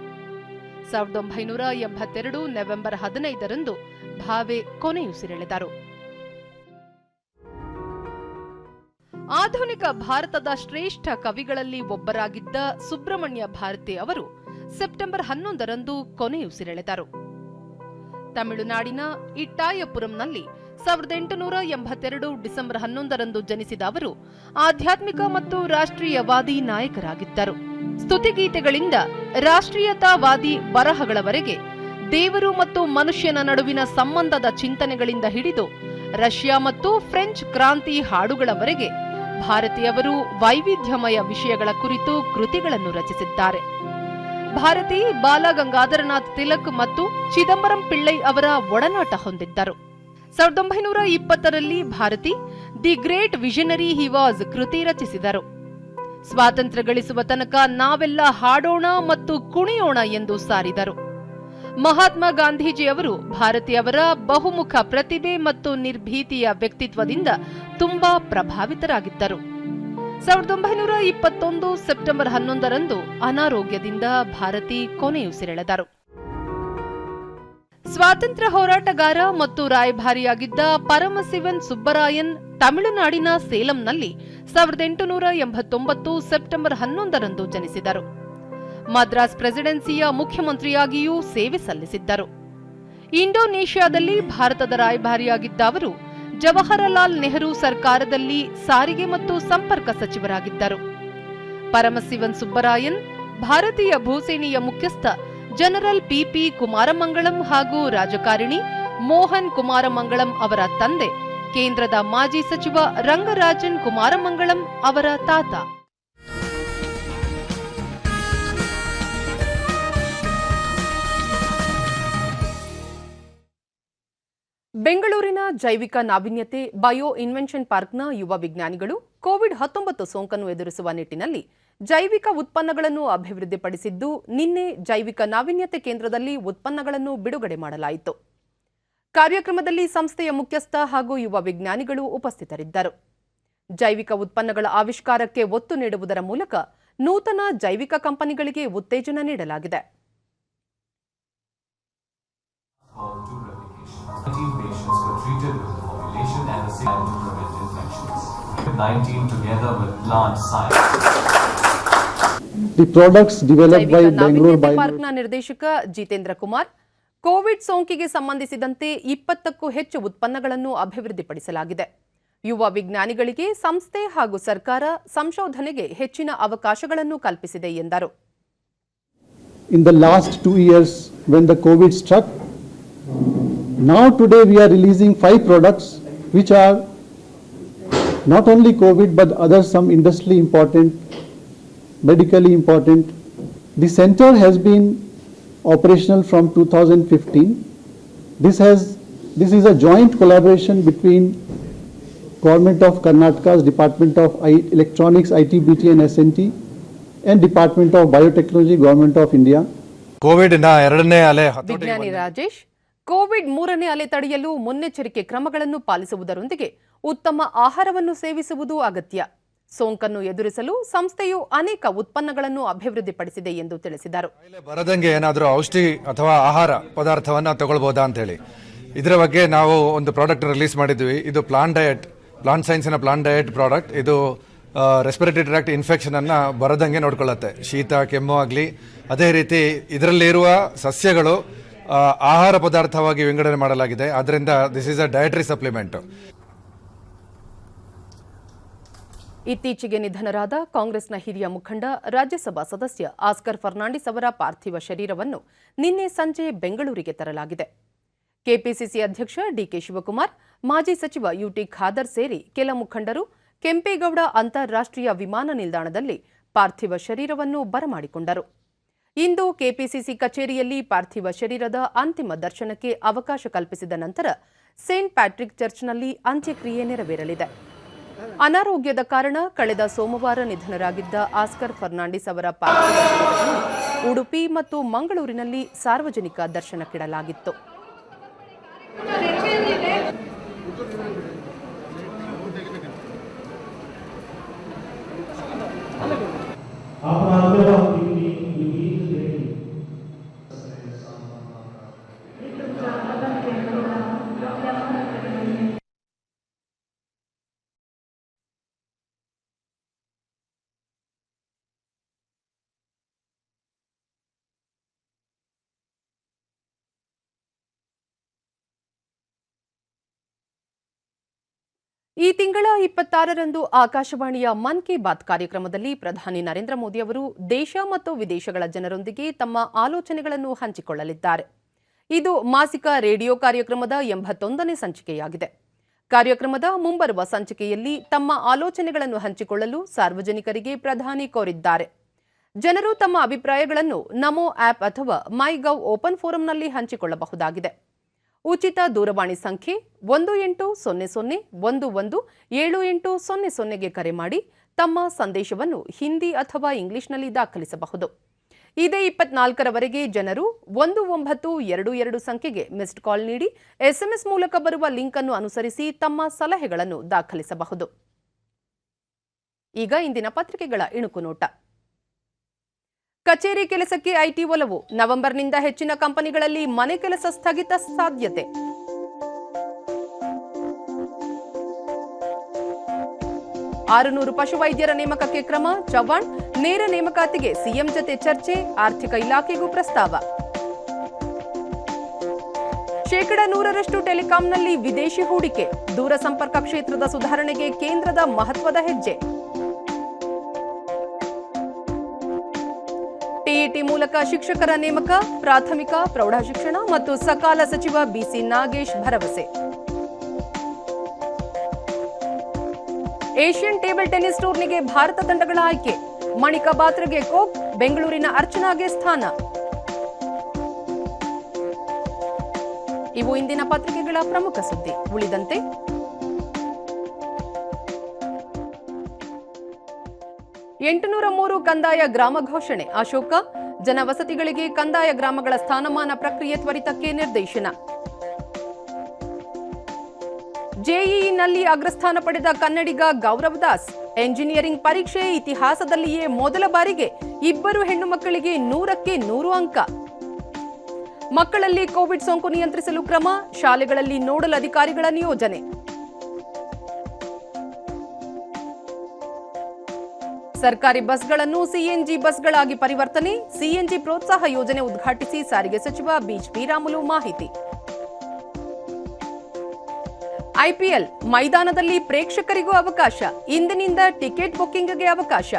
1982 ನವೆಂಬರ್ 15ರಂದು ಭಾವೆ ಕೊನೆಯುಸಿರೆಳೆದರು. ಆಧುನಿಕ ಭಾರತದ ಶ್ರೇಷ್ಠ ಕವಿಗಳಲ್ಲಿ ಒಬ್ಬರಾಗಿದ್ದ ಸುಬ್ರಹ್ಮಣ್ಯ ಭಾರತಿ ಅವರು ಸೆಪ್ಟೆಂಬರ್ 11ರಂದು ಕೊನೆಯುಸಿರೆಳೆದರು. ತಮಿಳುನಾಡಿನ ಇಟ್ಟಾಯಪುರಂನಲ್ಲಿ 1882 ಡಿಸೆಂಬರ್ 11ರಂದು ಜನಿಸಿದ ಅವರು ಆಧ್ಯಾತ್ಮಿಕ ಮತ್ತು ರಾಷ್ಟ್ರೀಯವಾದಿ ನಾಯಕರಾಗಿದ್ದರು. ಸ್ತುತಿಗೀತೆಗಳಿಂದ ರಾಷ್ಟ್ರೀಯತಾವಾದಿ ಬರಹಗಳವರೆಗೆ ದೇವರು ಮತ್ತು ಮನುಷ್ಯನ ನಡುವಿನ ಸಂಬಂಧದ ಚಿಂತನೆಗಳಿಂದ ಹಿಡಿದು ರಷ್ಯಾ ಮತ್ತು ಫ್ರೆಂಚ್ ಕ್ರಾಂತಿ ಹಾಡುಗಳವರೆಗೆ ಭಾರತೀಯವರು ವೈವಿಧ್ಯಮಯ ವಿಷಯಗಳ ಕುರಿತು ಕೃತಿಗಳನ್ನು ರಚಿಸಿದ್ದಾರೆ. ಭಾರತಿ ಬಾಲಗಂಗಾಧರನಾಥ್ ತಿಲಕ್ ಮತ್ತು ಚಿದಂಬರಂ ಪಿಳ್ಳೈ ಅವರ ಒಡನಾಟ ಹೊಂದಿದ್ದರು. 1920ರಲ್ಲಿ Bharati the great visionary he was ಕೃತಿ ರಚಿಸಿದರು. ಸ್ವಾತಂತ್ರ್ಯ ಗಳಿಸುವ ತನಕ ನಾವೆಲ್ಲ ಹಾಡೋಣ ಮತ್ತು ಕುಣಿಯೋಣ ಎಂದು ಸಾರಿದರು. ಮಹಾತ್ಮ ಗಾಂಧೀಜಿಯವರು ಭಾರತೀಯವರ ಬಹುಮುಖ ಪ್ರತಿಭೆ ಮತ್ತು ನಿರ್ಭೀತಿಯ ವ್ಯಕ್ತಿತ್ವದಿಂದ ತುಂಬಾ ಪ್ರಭಾವಿತರಾಗಿದ್ದರು. 1921 ಸೆಪ್ಟೆಂಬರ್ 11ರಂದು ಅನಾರೋಗ್ಯದಿಂದ ಭಾರತಿ ಕೊನೆಯುಸಿರೆಳೆದರು. ಸ್ವಾತಂತ್ರ್ಯ ಹೋರಾಟಗಾರ ಮತ್ತು ರಾಯಭಾರಿಯಾಗಿದ್ದ ಪರಮಸಿವನ್ ಸುಬ್ಬರಾಯನ್ ತಮಿಳುನಾಡಿನ ಸೇಲಂನಲ್ಲಿ 1889 ಸೆಪ್ಟೆಂಬರ್ 11ರಂದು ಜನಿಸಿದರು. ಮದ್ರಾಸ್ ಪ್ರೆಸಿಡೆನ್ಸಿಯ ಮುಖ್ಯಮಂತ್ರಿಯಾಗಿಯೂ ಸೇವೆ ಸಲ್ಲಿಸಿದ್ದರು. ಇಂಡೋನೇಷ್ಯಾದಲ್ಲಿ ಭಾರತದ ರಾಯಭಾರಿಯಾಗಿದ್ದ ಅವರು ಜವಾಹರಲಾಲ್ ನೆಹರು ಸರ್ಕಾರದಲ್ಲಿ ಸಾರಿಗೆ ಮತ್ತು ಸಂಪರ್ಕ ಸಚಿವರಾಗಿದ್ದರು. ಪರಮಸಿವನ್ ಸುಬ್ಬರಾಯನ್ ಭಾರತೀಯ ಭೂಸೇನೆಯ ಮುಖ್ಯಸ್ಥ ಜನರಲ್ ಪಿಪಿ ಕುಮಾರಮಂಗಳಂ ಹಾಗೂ ರಾಜಕಾರಣಿ ಮೋಹನ್ ಕುಮಾರಮಂಗಳಂ ಅವರ ತಂದೆ, ಕೇಂದ್ರದ ಮಾಜಿ ಸಚಿವ ರಂಗರಾಜನ್ ಕುಮಾರಮಂಗಳಂ ಅವರ ತಾತ. ಬೆಂಗಳೂರಿನ ಜೈವಿಕ ನಾವೀನ್ಯತೆ ಬಯೋ ಇನ್ವೆನ್ಷನ್ ಪಾರ್ಕ್ನ ಯುವ ವಿಜ್ಞಾನಿಗಳು ಕೋವಿಡ್-19 ಸೋಂಕನ್ನು ಎದುರಿಸುವ ನಿಟ್ಟಿನಲ್ಲಿ ಜೈವಿಕ ಉತ್ಪನ್ನಗಳನ್ನು ಅಭಿವೃದ್ಧಿಪಡಿಸಿದ್ದು, ನಿನ್ನೆ ಜೈವಿಕ ನಾವೀನ್ಯತೆ ಕೇಂದ್ರದಲ್ಲಿ ಉತ್ಪನ್ನಗಳನ್ನು ಬಿಡುಗಡೆ ಮಾಡಲಾಯಿತು. ಕಾರ್ಯಕ್ರಮದಲ್ಲಿ ಸಂಸ್ಥೆಯ ಮುಖ್ಯಸ್ಥ ಹಾಗೂ ಯುವ ವಿಜ್ಞಾನಿಗಳು ಉಪಸ್ಥಿತರಿದ್ದರು. ಜೈವಿಕ ಉತ್ಪನ್ನಗಳ ಆವಿಷ್ಕಾರಕ್ಕೆ ಒತ್ತು ನೀಡುವುದರ ಮೂಲಕ ನೂತನ ಜೈವಿಕ ಕಂಪನಿಗಳಿಗೆ ಉತ್ತೇಜನ ನೀಡಲಾಗಿದೆ. The products developed by Bangalore ಪಾರ್ಕ್ನ ನಿರ್ದೇಶಕ ಜಿತೇಂದ್ರ ಕುಮಾರ್, ಕೋವಿಡ್ ಸೋಂಕಿಗೆ ಸಂಬಂಧಿಸಿದಂತೆ 20ಕ್ಕೂ ಹೆಚ್ಚು ಉತ್ಪನ್ನಗಳನ್ನು ಅಭಿವೃದ್ಧಿಪಡಿಸಲಾಗಿದೆ. ಯುವ ವಿಜ್ಞಾನಿಗಳಿಗೆ ಸಂಸ್ಥೆ ಹಾಗೂ ಸರ್ಕಾರ ಸಂಶೋಧನೆಗೆ ಹೆಚ್ಚಿನ ಅವಕಾಶಗಳನ್ನು ಕಲ್ಪಿಸಿದೆ ಎಂದರು. In the last 2 years when the COVID struck, now today we are releasing 5 products which are not only COVID but other some industrially important, medically important. The center has been operational from 2015. This is a joint collaboration between Government of Karnataka's Department of Electronics, ITBT and SNT and Department of Biotechnology, Government of India. ಕೋವಿಡ್ನ ಎರಡನೇ ಅಲೆ ವಿಜ್ಞಾನಿ Rajesh, Covid 3ನೇ ಅಲೆ ತಡೆಯಲು ಮುನ್ನೆಚ್ಚರಿಕೆ ಕ್ರಮಗಳನ್ನು ಪಾಲಿಸುವುದರೊಂದಿಗೆ ಉತ್ತಮ ಆಹಾರವನ್ನು ಸೇವಿಸುವುದು ಅಗತ್ಯ. ಸೋಂಕನ್ನು ಎದುರಿಸಲು ಸಂಸ್ಥೆಯು ಅನೇಕ ಉತ್ಪನ್ನಗಳನ್ನು ಅಭಿವೃದ್ಧಿಪಡಿಸಿದೆ ಎಂದು ತಿಳಿಸಿದರು. ಬರದಂಗೆ ಏನಾದರೂ ಔಷಧಿ ಅಥವಾ ಆಹಾರ ಪದಾರ್ಥವನ್ನ ತಗೊಳ್ಬಹುದಾ ಅಂತ ಹೇಳಿ ಇದರ ಬಗ್ಗೆ ನಾವು ಒಂದು ಪ್ರಾಡಕ್ಟ್ ರಿಲೀಸ್ ಮಾಡಿದ್ವಿ. ಇದು ಪ್ಲಾಂಟ್ ಸೈನ್ಸಿನ ಪ್ಲಾಂಟ್ ಡಯಟ್ ಪ್ರಾಡಕ್ಟ್. ಇದು ರೆಸ್ಪಿರೇಟರಿ ಟ್ರ್ಯಾಕ್ಟ್ ಇನ್ಫೆಕ್ಷನ್ ಅನ್ನ ಬರದಂಗೆ ನೋಡ್ಕೊಳ್ಳುತ್ತೆ. ಶೀತ ಕೆಮ್ಮು ಆಗಲಿ, ಅದೇ ರೀತಿ ಇದರಲ್ಲಿರುವ ಸಸ್ಯಗಳು ಆಹಾರ ಪದಾರ್ಥವಾಗಿ ವಿಂಗಡಣೆ ಮಾಡಲಾಗಿದೆ. ಅದರಿಂದ this is a dietary supplement. ಇತ್ತೀಚೆಗೆ ನಿಧನರಾದ ಕಾಂಗ್ರೆಸ್ನ ಹಿರಿಯ ಮುಖಂಡ ರಾಜ್ಯಸಭಾ ಸದಸ್ಯ ಆಸ್ಕರ್ ಫರ್ನಾಂಡಿಸ್ ಅವರ ಪಾರ್ಥಿವ ಶರೀರವನ್ನು ನಿನ್ನೆ ಸಂಜೆ ಬೆಂಗಳೂರಿಗೆ ತರಲಾಗಿದೆ. ಕೆಪಿಸಿಸಿ ಅಧ್ಯಕ್ಷ ಡಿಕೆ ಶಿವಕುಮಾರ್, ಮಾಜಿ ಸಚಿವ ಯುಟಿ ಖಾದರ್ ಸೇರಿ ಕೆಲ ಮುಖಂಡರು ಕೆಂಪೇಗೌಡ ಅಂತಾರಾಷ್ಟ್ರೀಯ ವಿಮಾನ ನಿಲ್ದಾಣದಲ್ಲಿ ಪಾರ್ಥಿವ ಶರೀರವನ್ನು ಬರಮಾಡಿಕೊಂಡರು. ಇಂದು ಕೆಪಿಸಿಸಿ ಕಚೇರಿಯಲ್ಲಿ ಪಾರ್ಥಿವ ಶರೀರದ ಅಂತಿಮ ದರ್ಶನಕ್ಕೆ ಅವಕಾಶ ಕಲ್ಪಿಸಿದ ನಂತರ ಸೇಂಟ್ ಪ್ಯಾಟ್ರಿಕ್ ಚರ್ಚ್ನಲ್ಲಿ ಅಂತ್ಯಕ್ರಿಯೆ ನೆರವೇರಲಿದೆ. ಅನಾರೋಗ್ಯದ ಕಾರಣ ಕಳೆದ ಸೋಮವಾರ ನಿಧನರಾಗಿದ್ದ ಆಸ್ಕರ್ ಫರ್ನಾಂಡಿಸ್ ಅವರ ಪಾರ್ಥಿವ ಶರೀರವನ್ನು ಉಡುಪಿ ಮತ್ತು ಮಂಗಳೂರಿನಲ್ಲಿ ಸಾರ್ವಜನಿಕ ದರ್ಶನಕ್ಕಿಡಲಾಗಿತ್ತು. ಈ ತಿಂಗಳ 26ರಂದು ಆಕಾಶವಾಣಿಯ ಮನ್ ಕಿ ಬಾತ್ ಕಾರ್ಯಕ್ರಮದಲ್ಲಿ ಪ್ರಧಾನಿ ನರೇಂದ್ರ ಮೋದಿ ಅವರು ದೇಶ ಮತ್ತು ವಿದೇಶಗಳ ಜನರೊಂದಿಗೆ ತಮ್ಮ ಆಲೋಚನೆಗಳನ್ನು ಹಂಚಿಕೊಳ್ಳಲಿದ್ದಾರೆ. ಇದು ಮಾಸಿಕ ರೇಡಿಯೋ ಕಾರ್ಯಕ್ರಮದ 81ನೇ ಸಂಚಿಕೆಯಾಗಿದೆ. ಕಾರ್ಯಕ್ರಮದ ಮುಂಬರುವ ಸಂಚಿಕೆಯಲ್ಲಿ ತಮ್ಮ ಆಲೋಚನೆಗಳನ್ನು ಹಂಚಿಕೊಳ್ಳಲು ಸಾರ್ವಜನಿಕರಿಗೆ ಪ್ರಧಾನಿ ಕೋರಿದ್ದಾರೆ. ಜನರು ತಮ್ಮ ಅಭಿಪ್ರಾಯಗಳನ್ನು ನಮೋ ಆಪ್ ಅಥವಾ ಮೈ ಗವ್ ಓಪನ್ ಫೋರಂನಲ್ಲಿ ಹಂಚಿಕೊಳ್ಳಬಹುದಾಗಿದೆ. ಉಚಿತ ದೂರವಾಣಿ ಸಂಖ್ಯೆ 1800117800ಗೆ ಕರೆ ಮಾಡಿ ತಮ್ಮ ಸಂದೇಶವನ್ನು ಹಿಂದಿ ಅಥವಾ ಇಂಗ್ಲಿಷ್ನಲ್ಲಿ ದಾಖಲಿಸಬಹುದು. ಇದೇ 24ರವರೆಗೆ ಜನರು 1922 ಸಂಖ್ಯೆಗೆ ಮಿಸ್ಡ್ ಕಾಲ್ ನೀಡಿ ಎಸ್ಎಂಎಸ್ ಮೂಲಕ ಬರುವ ಲಿಂಕ್ ಅನ್ನು ಅನುಸರಿಸಿ ತಮ್ಮ ಸಲಹೆಗಳನ್ನು ದಾಖಲಿಸಬಹುದು. ಈಗ ಇಂದಿನ ಪತ್ರಿಕೆಗಳ ಇಣುಕು ನೋಟ. ಕಚೇರಿ ಕೆಲಸಕ್ಕೆ ಐಟಿ ಒಲವು, ನವೆಂಬರ್ನಿಂದ ಹೆಚ್ಚಿನ ಕಂಪನಿಗಳಲ್ಲಿ ಮನೆ ಕೆಲಸ ಸ್ಥಗಿತ ಸಾಧ್ಯತೆ. ಆರುನೂರು ಪಶುವೈದ್ಯರ ನೇಮಕಕ್ಕೆ ಕ್ರಮ, ಚವ್ಹಾಣ್. ನೇರ ನೇಮಕಾತಿಗೆ ಸಿಎಂ ಜತೆ ಚರ್ಚೆ, ಆರ್ಥಿಕ ಇಲಾಖೆಗೂ ಪ್ರಸ್ತಾವ. 100% ಟೆಲಿಕಾಂನಲ್ಲಿ ವಿದೇಶಿ ಹೂಡಿಕೆ, ದೂರಸಂಪರ್ಕ ಕ್ಷೇತ್ರದ ಸುಧಾರಣೆಗೆ ಕೇಂದ್ರದ ಮಹತ್ವದ ಹೆಜ್ಜೆ. ಟಿಇಟಿ ಮೂಲಕ ಶಿಕ್ಷಕರ ನೇಮಕ, ಪ್ರಾಥಮಿಕ ಪ್ರೌಢಶಿಕ್ಷಣ ಮತ್ತು ಸಕಾಲ ಸಚಿವ ಬಿಸಿ ನಾಗೇಶ್ ಭರವಸೆ. ಏಷ್ಯನ್ ಟೇಬಲ್ ಟೆನ್ನಿಸ್ ಟೂರ್ನಿಗೆ ಭಾರತ ತಂಡಗಳ ಆಯ್ಕೆ, ಮಣಿಕಾ ಬಾತ್ರಾಗೆ ಕೋಪ್, ಬೆಂಗಳೂರಿನ ಅರ್ಚನಾಗೆ ಸ್ಥಾನ. ಇವು ಇಂದಿನ ಪತ್ರಿಕೆಗಳ ಪ್ರಮುಖ ಸುದ್ದಿ. ಉಳಿದಂತೆ 803 ಕಂದಾಯ ಗ್ರಾಮ ಘೋಷಣೆ, ಅಶೋಕ. ಜನವಸತಿಗಳಿಗೆ ಕಂದಾಯ ಗ್ರಾಮಗಳ ಸ್ಥಾನಮಾನ ಪ್ರಕ್ರಿಯೆ ತ್ವರಿತಕ್ಕೆ ನಿರ್ದೇಶನ. ಜೆಇಇನಲ್ಲಿ ಅಗ್ರಸ್ಥಾನ ಪಡೆದ ಕನ್ನಡಿಗ ಗೌರವ್ ದಾಸ್, ಎಂಜಿನಿಯರಿಂಗ್ ಪರೀಕ್ಷೆ ಇತಿಹಾಸದಲ್ಲಿಯೇ ಮೊದಲ ಬಾರಿಗೆ 2 ಹೆಣ್ಣು ಮಕ್ಕಳಿಗೆ 100ಕ್ಕೆ 100 ಅಂಕ. ಮಕ್ಕಳಲ್ಲಿ ಕೋವಿಡ್ ಸೋಂಕು ನಿಯಂತ್ರಿಸಲು ಕ್ರಮ, ಶಾಲೆಗಳಲ್ಲಿ ನೋಡಲ್ ಅಧಿಕಾರಿಗಳ ನಿಯೋಜನೆ. ಸರ್ಕಾರಿ ಬಸ್ಗಳನ್ನು ಸಿಎನ್ಜಿ ಬಸ್ಗಳಾಗಿ ಪರಿವರ್ತನೆ, ಸಿಎನ್ಜಿ ಪ್ರೋತ್ಸಾಹ ಯೋಜನೆ ಉದ್ಘಾಟಿಸಿ ಸಾರಿಗೆ ಸಚಿವ ಬಿಎಚ್ ರಾಮುಲು ಮಾಹಿತಿ. ಐಪಿಎಲ್ ಮೈದಾನದಲ್ಲಿ ಪ್ರೇಕ್ಷಕರಿಗೂ ಅವಕಾಶ, ಇಂದಿನಿಂದ ಟಿಕೆಟ್ ಬುಕ್ಕಿಂಗ್ಗೆ ಅವಕಾಶ.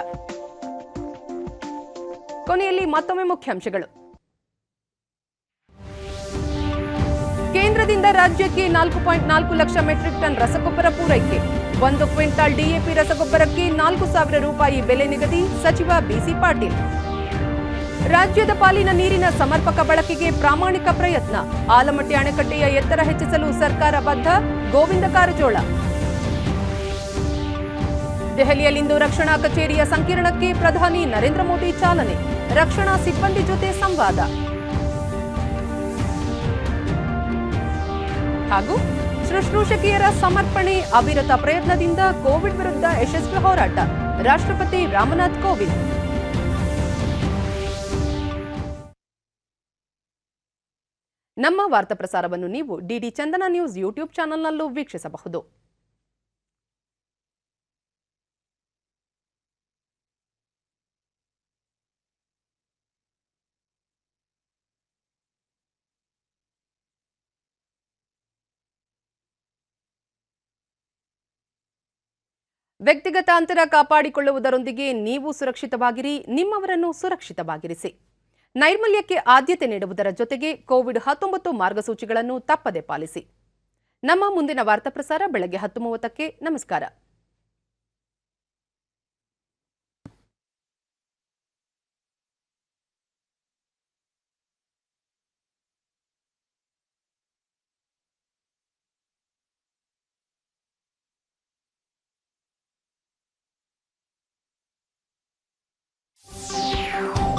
ಕೊನೆಯಲ್ಲಿ ಮತ್ತೊಮ್ಮೆ ಮುಖ್ಯಾಂಶಗಳು. ಕೇಂದ್ರದಿಂದ ರಾಜ್ಯಕ್ಕೆ 4.4 ಲಕ್ಷ ಮೆಟ್ರಿಕ್ ಟನ್ ರಸಗೊಬ್ಬರ ಪೂರೈಕೆ. 1 ಕ್ವಿಂಟಾಲ್ ಡಿಎಪಿ ರಸಗೊಬ್ಬರಕ್ಕೆ 4,000 ರೂಪಾಯಿ ಬೆಲೆ ನಿಗದಿ, ಸಚಿವ ಬಿಸಿ ಪಾಟೀಲ್. ರಾಜ್ಯದ ಪಾಲಿನ ನೀರಿನ ಸಮರ್ಪಕ ಬಳಕೆಗೆ ಪ್ರಾಮಾಣಿಕ ಪ್ರಯತ್ನ, ಆಲಮಟ್ಟಿ ಅಣೆಕಟ್ಟೆಯ ಎತ್ತರ ಹೆಚ್ಚಿಸಲು ಸರ್ಕಾರ ಬದ್ಧ, ಗೋವಿಂದ ಕಾರಜೋಳ. ದೆಹಲಿಯಲ್ಲಿಂದು ರಕ್ಷಣಾ ಕಚೇರಿಯ ಸಂಕೀರ್ಣಕ್ಕೆ ಪ್ರಧಾನಿ ನರೇಂದ್ರ ಮೋದಿ ಚಾಲನೆ, ರಕ್ಷಣಾ ಸಿಬ್ಬಂದಿ ಜೊತೆ ಸಂವಾದ. ಹಾಗೂ ಶುಶ್ರೂಷಕಿಯರ ಸಮರ್ಪಣೆ, ಅವಿರತ ಪ್ರಯತ್ನದಿಂದ ಕೋವಿಡ್ ವಿರುದ್ಧ ಯಶಸ್ವಿ ಹೋರಾಟ, ರಾಷ್ಟ್ರಪತಿ ರಾಮನಾಥ್ ಕೋವಿಂದ್. ನಮ್ಮ ವಾರ್ತಾ ಪ್ರಸಾರವನ್ನು ನೀವು ಡಿಡಿ ಚಂದನ ನ್ಯೂಸ್ ಯೂಟ್ಯೂಬ್ ಚಾನೆಲ್ನಲ್ಲೂ ವೀಕ್ಷಿಸಬಹುದು. ವ್ಯಕ್ತಿಗತ ಅಂತರ ಕಾಪಾಡಿಕೊಳ್ಳುವುದರೊಂದಿಗೆ ನೀವು ಸುರಕ್ಷಿತವಾಗಿರಿ, ನಿಮ್ಮವರನ್ನು ಸುರಕ್ಷಿತವಾಗಿರಿಸಿ. ನೈರ್ಮಲ್ಯಕ್ಕೆ ಆದ್ಯತೆ ನೀಡುವುದರ ಜೊತೆಗೆ ಕೋವಿಡ್-19 ಮಾರ್ಗಸೂಚಿಗಳನ್ನು ತಪ್ಪದೆ ಪಾಲಿಸಿ. ನಮ್ಮ ಮುಂದಿನ ವಾರ್ತಾ ಪ್ರಸಾರ ಬೆಳಗ್ಗೆ 10:30ಕ್ಕೆ. ನಮಸ್ಕಾರ.